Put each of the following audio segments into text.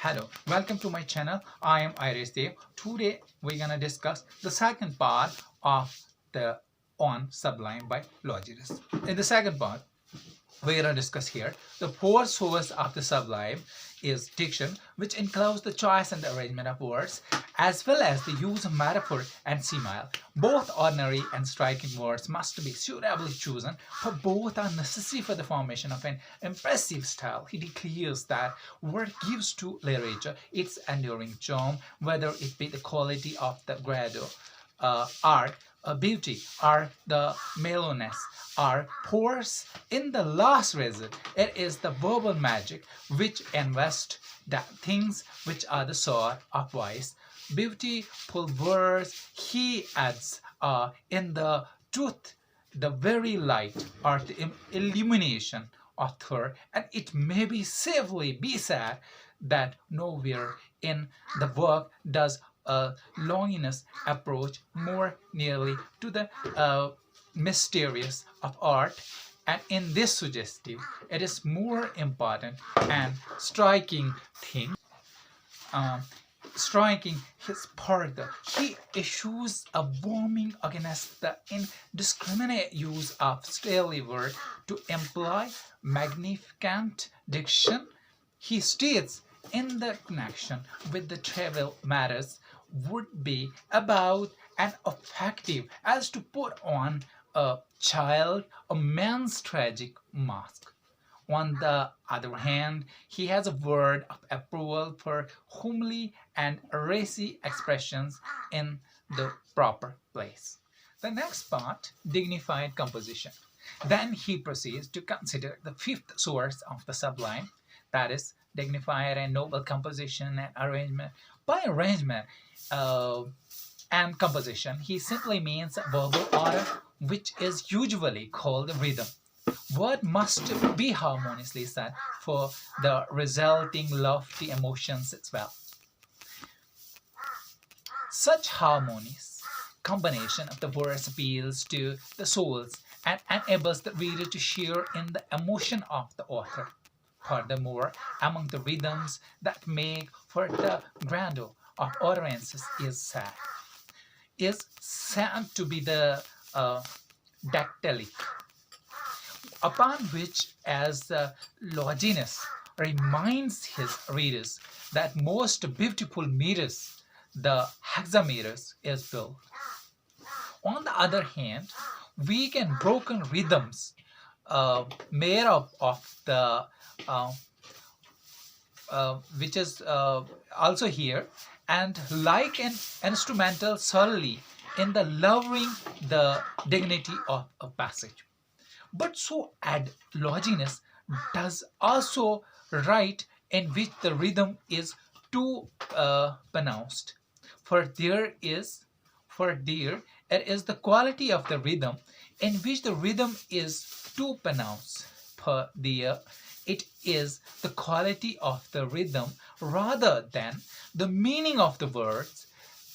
Hello, welcome to my channel. I am Idress. Today we're gonna discuss the second part of the on Sublime by Longiness. In the second part, we're going to discuss here the four sources of the sublime is diction, which includes the choice and the arrangement of words, as well as the use of metaphor and simile. Both ordinary and striking words must be suitably chosen, for both are necessary for the formation of an impressive style. He declares that word gives to literature its enduring charm, whether it be the quality of the grado, art, beauty, or the mellowness, or force. In the last result, it is the verbal magic which invests the things which are the sort of voice. Beautiful words, he adds, in the truth, the very light or the illumination of her, and it may be safely be said that nowhere in the work does a Longiness approach more nearly to the mysterious of art, and in this suggestive it is more important and striking thing, striking his further. He issues a warning against the indiscriminate use of stately word to imply magnificent diction. He states in the connection with the trivial matters would be about and effective as to put on a child a man's tragic mask. On the other hand, he has a word of approval for homely and racy expressions in the proper place. The next part, dignified composition. Then he proceeds to consider the fifth source of the sublime, that is, dignified and noble composition and arrangement. By arrangement and composition, he simply means verbal order, which is usually called rhythm. Word must be harmoniously set for the resulting lofty emotions as well. Such harmonious combination of the words appeals to the souls and enables the reader to share in the emotion of the author. Furthermore, among the rhythms that make for the grandeur of utterances is said to be the dactylic, upon which, as Longiness reminds his readers, that most beautiful meters, the hexameters, is built. On the other hand, weak and broken rhythms made up of the which is also here, and like an instrumental solely in the lowering the dignity of a passage. But so add Longiness does also write in which the rhythm is too pronounced. For there it is the quality of the rhythm in which the rhythm is too pronounced. For there it is the quality of the rhythm rather than the meaning of the words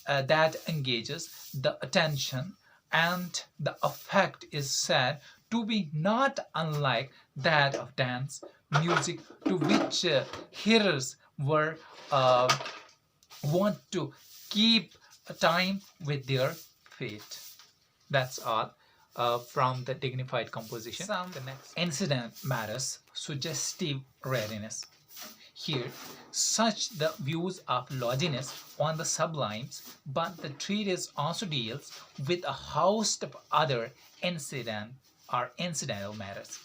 that engages the attention, and the effect is said to be not unlike that of dance music, to which hearers were want to keep time with their feet. That's all from the dignified composition. The next incident matters suggestive readiness. Here, such the views of Longiness on the sublimes, but the treatise also deals with a host of other incident or incidental matters.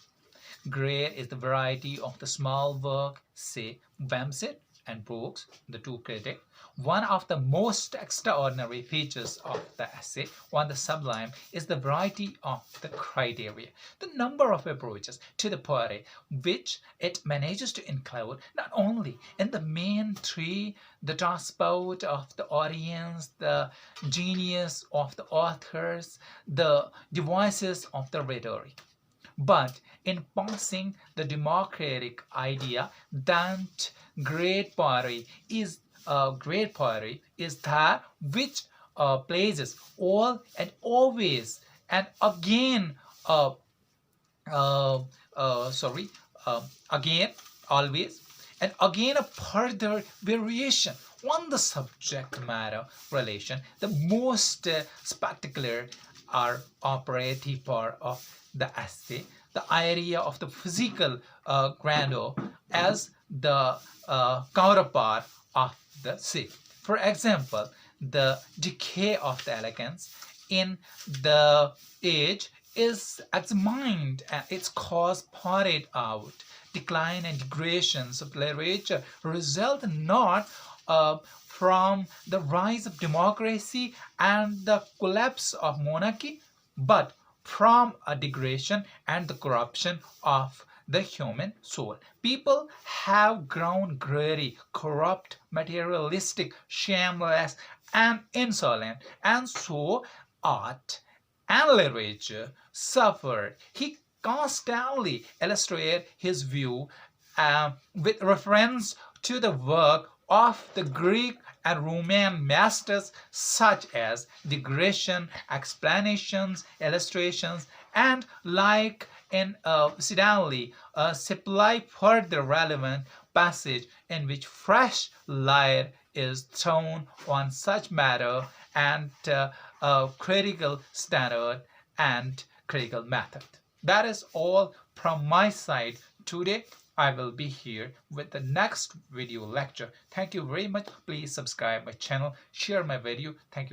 Great is the variety of the small work, say Wamsit and Brooks, the two critics. One of the most extraordinary features of the essay on the sublime is the variety of the criteria, the number of approaches to the poetry which it manages to include, not only in the main three, the transport of the audience, the genius of the authors, the devices of the rhetoric, but in passing the democratic idea that great poetry is that which places all and always and again again always And again, a further variation on the subject matter relation, the most spectacular or operative part of the essay, the idea of the physical grandeur as the counterpart of the sea. For example, the decay of the elegance in the age is examined and its cause pointed out. Decline and degradations of literature result not from the rise of democracy and the collapse of monarchy, but from a degradation and the corruption of the human soul. People have grown greedy, corrupt, materialistic, shameless, and insolent, and so art and literature suffered. He constantly illustrated his view with reference to the work of the Greek and Roman masters, such as digression, explanations, illustrations, and like in Sidali, supply further relevant passage in which fresh light is thrown on such matter and critical standard and critical method. That is all from my side today. I will be here with the next video lecture. Thank you very much. Please subscribe my channel, share my video. Thank you.